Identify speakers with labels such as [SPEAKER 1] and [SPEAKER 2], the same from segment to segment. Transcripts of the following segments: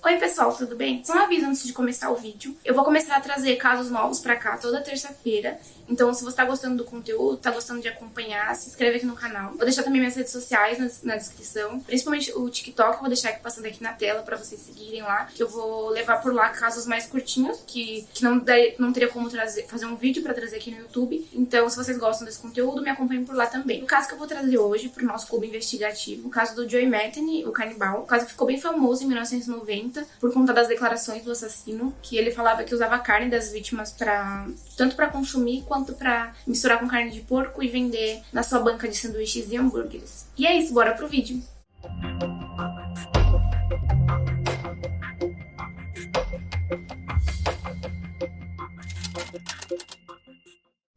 [SPEAKER 1] Oi pessoal, tudo bem? Só um aviso antes de começar o vídeo. Eu vou começar a trazer casos novos pra cá toda terça-feira. Então se você tá gostando do conteúdo, tá gostando de acompanhar, se inscreve aqui no canal. Vou deixar também minhas redes sociais na descrição. Principalmente o TikTok, eu vou deixar aqui passando aqui na tela pra vocês seguirem lá. Que eu vou levar por lá casos mais curtinhos, que não teria como fazer um vídeo pra trazer aqui no YouTube. Então se vocês gostam desse conteúdo, me acompanhem por lá também. O caso que eu vou trazer hoje pro nosso clube investigativo, o caso do Joey Metheny, o canibal. O caso que ficou bem famoso em 1990. Por conta das declarações do assassino, que ele falava que usava a carne das vítimas tanto para consumir quanto para misturar com carne de porco e vender na sua banca de sanduíches e hambúrgueres. E é isso, bora pro vídeo!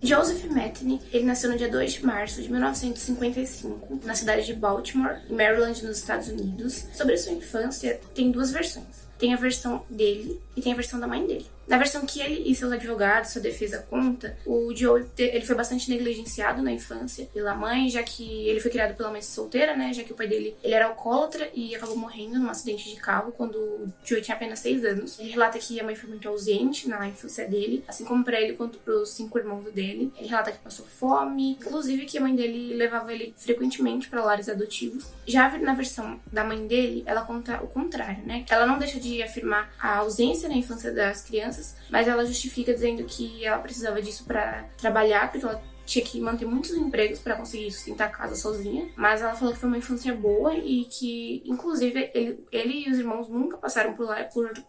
[SPEAKER 1] Joseph Metheny, ele nasceu no dia 2 de março de 1955, na cidade de Baltimore, em Maryland, nos Estados Unidos. Sobre sua infância, tem duas versões. Tem a versão dele e tem a versão da mãe dele. Na versão que ele e seus advogados, sua defesa conta, o Joey ele foi bastante negligenciado na infância pela mãe, já que ele foi criado pela mãe solteira, né? Já que o pai dele ele era alcoólatra e acabou morrendo num acidente de carro quando o Joey tinha apenas 6 anos. Ele relata que a mãe foi muito ausente na infância dele, assim como pra ele quanto pros 5 irmãos dele. Ele relata que passou fome, inclusive que a mãe dele levava ele frequentemente para lares adotivos. Já na versão da mãe dele, ela conta o contrário, né? Ela não deixa de afirmar a ausência na infância das crianças, mas ela justifica dizendo que ela precisava disso para trabalhar, porque ela tinha que manter muitos empregos para conseguir sustentar a casa sozinha. Mas ela falou que foi uma infância boa e que, inclusive, ele e os irmãos nunca passaram por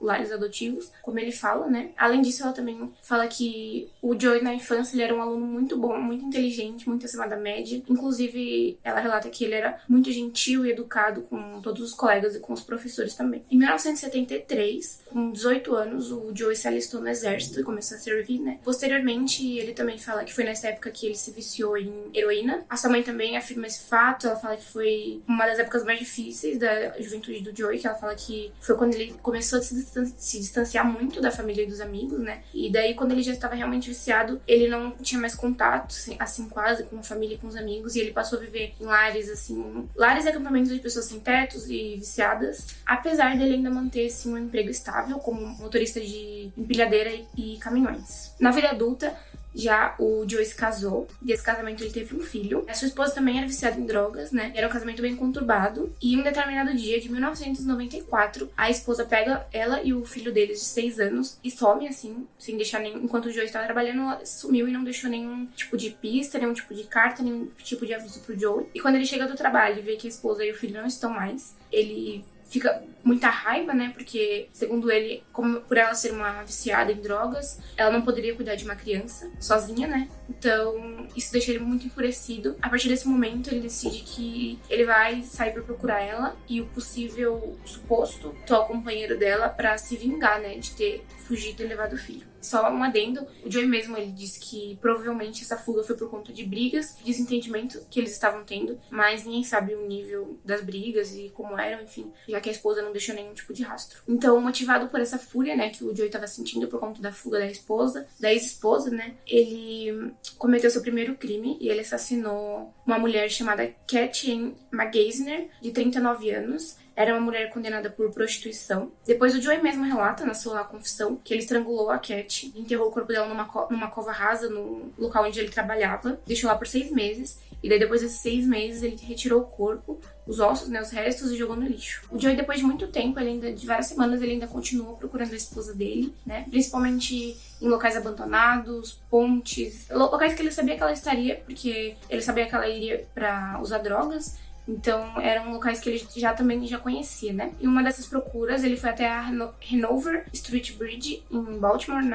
[SPEAKER 1] lares adotivos, como ele fala, né? Além disso, ela também fala que o Joey, na infância, ele era um aluno muito bom, muito inteligente, muito acima da média. Inclusive, ela relata que ele era muito gentil e educado com todos os colegas e com os professores também. Em 1973, com 18 anos, o Joey se alistou no exército e começou a servir, né? Posteriormente, ele também fala que foi nessa época que ele se viciou em heroína. A sua mãe também afirma esse fato. Ela fala que foi uma das épocas mais difíceis da juventude do Joey, que ela fala que foi quando ele começou a se distanciar muito da família e dos amigos, né? E daí, quando ele já estava realmente viciado, ele não tinha mais contato, assim, quase, com a família e com os amigos, e ele passou a viver em lares, assim, lares e acampamentos de pessoas sem tetos e viciadas, apesar dele ainda manter, assim, um emprego estável como motorista de empilhadeira e caminhões. Na vida adulta, já o Joey se casou, e desse casamento ele teve um filho. A sua esposa também era viciada em drogas, né? Era um casamento bem conturbado. E em um determinado dia de 1994, a esposa pega ela e o filho deles de 6 anos e some, assim, sem deixar nenhum... Enquanto o Joey estava trabalhando, ela sumiu e não deixou nenhum tipo de pista, nenhum tipo de carta, nenhum tipo de aviso pro Joey. E quando ele chega do trabalho e vê que a esposa e o filho não estão mais, ele fica muita raiva, né? Porque, segundo ele, como por ela ser uma viciada em drogas, ela não poderia cuidar de uma criança sozinha, né? Então, isso deixa ele muito enfurecido. A partir desse momento, ele decide que ele vai sair pra procurar ela e o possível, suposto atual companheiro dela pra se vingar, né? De ter fugido e levado o filho. Só um adendo, o Joey mesmo, ele disse que provavelmente essa fuga foi por conta de brigas, desentendimento que eles estavam tendo, mas ninguém sabe o nível das brigas e como eram, enfim, já que a esposa não deixou nenhum tipo de rastro. Então, motivado por essa fúria, né, que o Joey estava sentindo por conta da fuga da ex-esposa, né, ele cometeu seu primeiro crime e ele assassinou uma mulher chamada Kathy Magaisner, de 39 anos, era uma mulher condenada por prostituição. Depois o Joey mesmo relata na sua confissão que ele estrangulou a Cat, enterrou o corpo dela numa cova rasa no local onde ele trabalhava, deixou lá por 6 meses, e daí depois desses 6 meses ele retirou o corpo, os ossos, né, os restos, e jogou no lixo. O Joey, depois de muito tempo, de várias semanas, ele ainda continuou procurando a esposa dele, né, principalmente em locais abandonados, pontes, locais que ele sabia que ela estaria, porque ele sabia que ela iria pra usar drogas. Então, eram locais que ele também já conhecia, né? Em uma dessas procuras, ele foi até a Hanover Street Bridge, em Baltimore,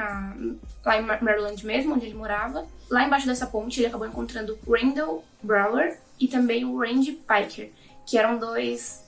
[SPEAKER 1] lá em Maryland mesmo, onde ele morava. Lá embaixo dessa ponte, ele acabou encontrando Randall Brower e também o Randy Piker, que eram dois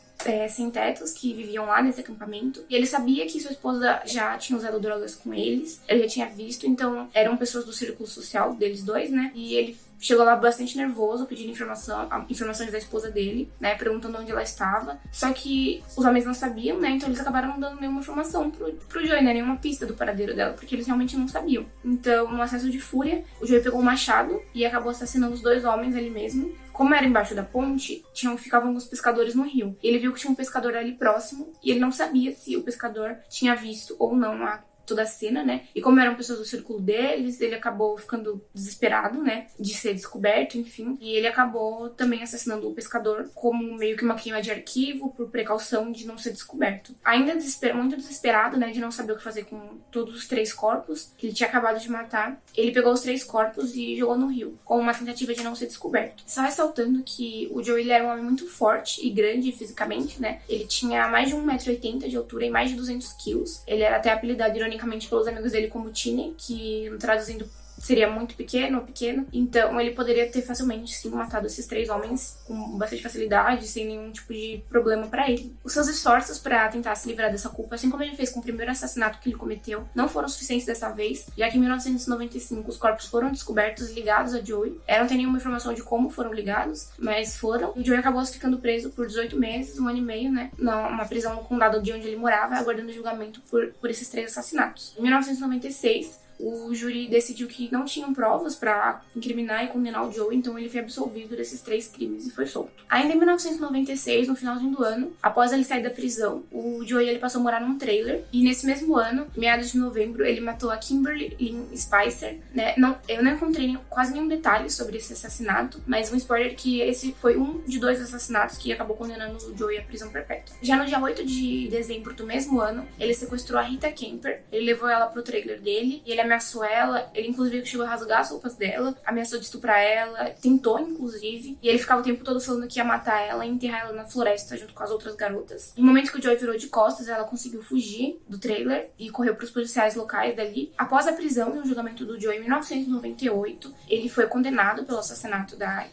[SPEAKER 1] sem-tetos que viviam lá nesse acampamento. E ele sabia que sua esposa já tinha usado drogas com eles, ele já tinha visto, então eram pessoas do círculo social deles dois, né? E ele chegou lá bastante nervoso, pedindo informações da esposa dele, né? Perguntando onde ela estava. Só que os homens não sabiam, né? Então eles acabaram não dando nenhuma informação pro Joey, né? Nenhuma pista do paradeiro dela, porque eles realmente não sabiam. Então, no acesso de fúria, o Joey pegou um machado e acabou assassinando os 2 homens ali mesmo. Como era embaixo da ponte, ficavam alguns pescadores no rio. Ele viu que tinha um pescador ali próximo e ele não sabia se o pescador tinha visto ou não toda a cena, né? E como eram pessoas do círculo deles, ele acabou ficando desesperado, né? De ser descoberto, enfim. E ele acabou também assassinando o pescador como meio que uma queima de arquivo por precaução de não ser descoberto. Ainda muito desesperado, né? De não saber o que fazer com todos os 3 corpos que ele tinha acabado de matar, ele pegou os 3 corpos e jogou no rio, com uma tentativa de não ser descoberto. Só ressaltando que o Joe, ele era um homem muito forte e grande fisicamente, né? Ele tinha mais de 1,80 m de altura e mais de 200 quilos. Ele era até apelidado ironicamente pelos amigos dele como Tiny, que traduzindo seria muito pequeno ou pequeno. Então ele poderia ter facilmente, sim, matado esses 3 homens com bastante facilidade, sem nenhum tipo de problema pra ele. Os seus esforços pra tentar se livrar dessa culpa, assim como ele fez com o primeiro assassinato que ele cometeu, não foram suficientes dessa vez, já que em 1995 os corpos foram descobertos e ligados a Joey. Não tem nenhuma informação de como foram ligados, mas foram. E o Joey acabou ficando preso por 18 meses, 1 ano e meio, né, numa prisão no condado de onde ele morava, aguardando julgamento por esses 3 assassinatos. Em 1996, o júri decidiu que não tinham provas para incriminar e condenar o Joe, então ele foi absolvido desses 3 crimes e foi solto. Ainda em 1996, no finalzinho do ano, após ele sair da prisão, o Joe ele passou a morar num trailer, e nesse mesmo ano, meados de novembro, ele matou a Kimberly Lynn Spicer, né? Eu não encontrei quase nenhum detalhe sobre esse assassinato, mas um spoiler que esse foi um de 2 assassinatos que acabou condenando o Joe à prisão perpétua. Já no dia 8 de dezembro do mesmo ano, ele sequestrou a Rita Kemper, ele levou ela pro trailer dele e ele ameaçou ela, ele inclusive chegou a rasgar as roupas dela, ameaçou de estuprar ela, tentou inclusive, e ele ficava o tempo todo falando que ia matar ela e enterrar ela na floresta junto com as outras garotas. No momento que o Joey virou de costas, ela conseguiu fugir do trailer e correu para os policiais locais dali. Após a prisão e o julgamento do Joey em 1998, ele foi condenado pelo assassinato da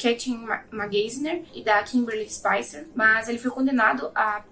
[SPEAKER 1] Kathleen Magaisner e da Kimberly Spicer, mas ele foi condenado à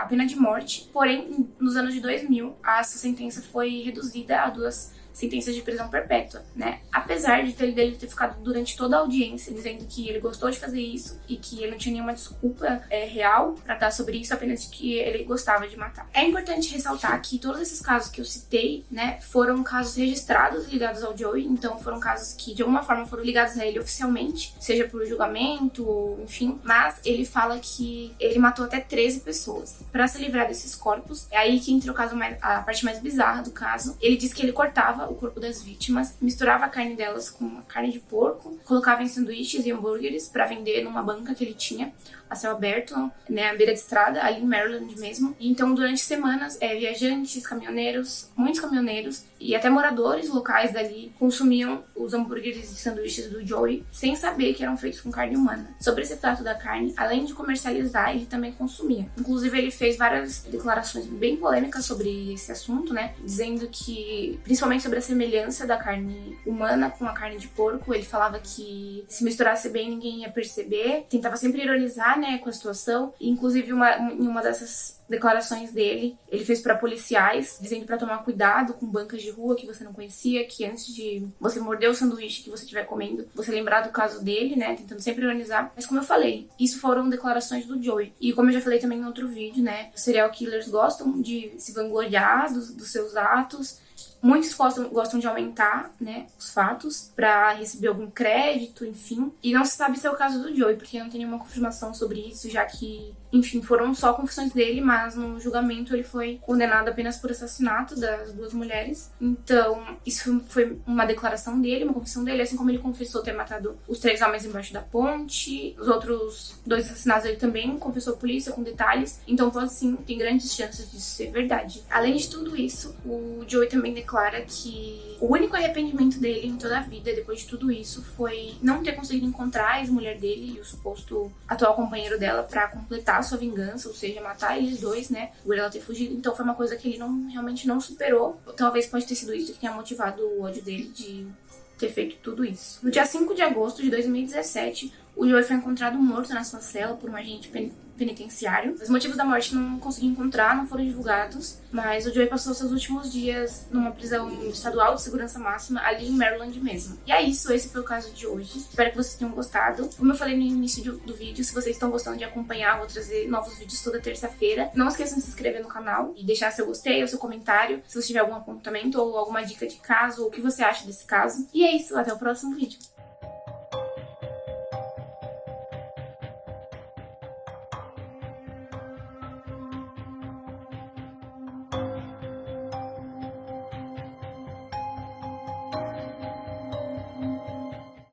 [SPEAKER 1] pena de morte. Porém, nos anos de 2000, essa sentença foi reduzida a 2 sentenças de prisão perpétua, né? Apesar de dele ter ficado durante toda a audiência dizendo que ele gostou de fazer isso e que ele não tinha nenhuma desculpa real pra dar sobre isso, apenas de que ele gostava de matar. É importante ressaltar que todos esses casos que eu citei, né, foram casos registrados ligados ao Joey, então foram casos que de alguma forma foram ligados a ele oficialmente, seja por julgamento, enfim, mas ele fala que ele matou até 13 pessoas. Pra se livrar desses corpos, é aí que entra a parte mais bizarra do caso. Ele diz que ele cortava o corpo das vítimas, misturava a carne delas com a carne de porco, colocava em sanduíches e hambúrgueres para vender numa banca que ele tinha a céu aberto, né, à beira de estrada, ali em Maryland mesmo. E então, durante semanas, viajantes, caminhoneiros, muitos caminhoneiros e até moradores locais dali consumiam os hambúrgueres e sanduíches do Joey sem saber que eram feitos com carne humana. Sobre esse prato da carne, além de comercializar, ele também consumia. Inclusive, ele fez várias declarações bem polêmicas sobre esse assunto, né, dizendo que, principalmente sobre a semelhança da carne humana com a carne de porco, ele falava que se misturasse bem, ninguém ia perceber, tentava sempre ironizar, né, com a situação. E, inclusive, em uma dessas declarações dele, ele fez para policiais, dizendo para tomar cuidado com bancas de rua que você não conhecia, que antes de você morder o sanduíche que você estiver comendo, você lembrar do caso dele, né, tentando sempre ironizar. Mas como eu falei, isso foram declarações do Joey. E como eu já falei também em outro vídeo, né, os serial killers gostam de se vangloriar dos seus atos. Muitos gostam de aumentar, né, os fatos para receber algum crédito, enfim. E não se sabe se é o caso do Joey, porque não tem nenhuma confirmação sobre isso, já que, enfim, foram só confissões dele, mas no julgamento ele foi condenado apenas por assassinato das 2 mulheres. Então, isso foi uma declaração dele, uma confissão dele, assim como ele confessou ter matado os 3 homens embaixo da ponte. Os outros 2 assassinatos ele também confessou à polícia com detalhes. Então, assim, tem grandes chances disso ser verdade. Além de tudo isso, o Joey também declara que o único arrependimento dele em toda a vida, depois de tudo isso, foi não ter conseguido encontrar a ex-mulher dele e o suposto atual companheiro dela pra completar a sua vingança, ou seja, matar eles 2, né, por ela ter fugido. Então foi uma coisa que ele realmente não superou. Talvez pode ter sido isso que tenha motivado o ódio dele de ter feito tudo isso. No dia 5 de agosto de 2017, o Joey foi encontrado morto na sua cela por um agente penitenciário. Os motivos da morte não consegui encontrar, não foram divulgados, mas o Joey passou seus últimos dias numa prisão estadual de segurança máxima ali em Maryland mesmo. E é isso, esse foi o caso de hoje. Espero que vocês tenham gostado. Como eu falei no início do vídeo, se vocês estão gostando de acompanhar, vou trazer novos vídeos toda terça-feira. Não esqueçam de se inscrever no canal e deixar seu gostei ou seu comentário, se você tiver algum apontamento ou alguma dica de caso ou o que você acha desse caso. E é isso, até o próximo vídeo.